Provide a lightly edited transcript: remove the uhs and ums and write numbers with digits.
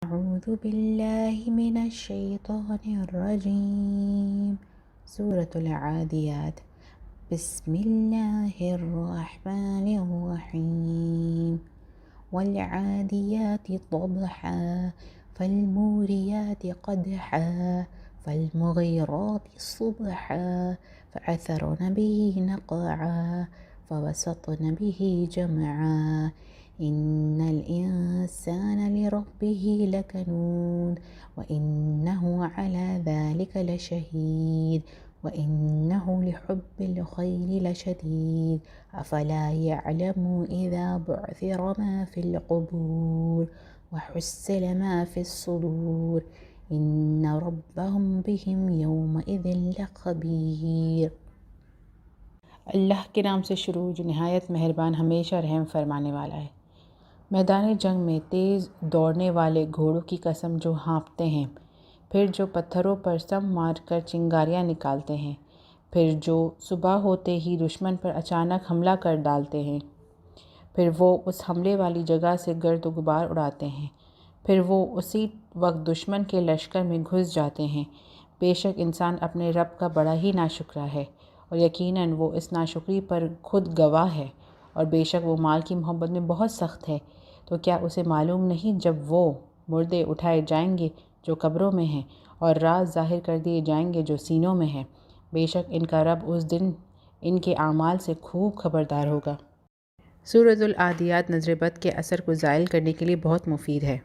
أعوذ بالله من الشيطان الرجيم. سورة العاديات. بسم الله الرحمن الرحيم. والعاديات ضبحا فالموريات قدحا فالمغيرات صبحا فأثرن به نقعا فوسطن به جمعا إن الإنسان لربه لكنود وإنه على ذلك لشهيد وإنه لحب الخير لشديد أفلا يعلم إذا بعثر ما في القبور وحصل ما في الصدور إن ربهم بهم يومئذ लखबीर। अल्लाह के नाम से शुरू जो नहायत मेहरबान हमेशा रहम फरमाने वाला है। मैदान जंग में तेज़ दौड़ने वाले घोड़ों की कसम जो हाँफते हैं, फिर जो पत्थरों पर सम मार कर चिंगारियाँ निकालते हैं, फिर जो सुबह होते ही दुश्मन पर अचानक हमला कर डालते हैं, फिर वो उस हमले वाली जगह से गर्द गुबार उड़ाते हैं, फिर वो उसी वक्त दुश्मन के लश्कर में घुस जाते हैं। बेशक इंसान अपने रब का बड़ा ही नाशुक्रा है और यकीनन वो इस नाशुक्री पर खुद गवाह है। और बेशक वो माल की मोहब्बत में बहुत सख्त है। तो क्या उसे मालूम नहीं जब वो मुर्दे उठाए जाएंगे जो कब्रों में हैं और राज ज़ाहिर कर दिए जाएंगे जो सीनों में हैं। बेशक इनका रब उस दिन इनके आमाल से खूब खबरदार होगा। सूरतुल आदियात नज़र बद के असर को ज़ायल करने के लिए बहुत मुफीद है।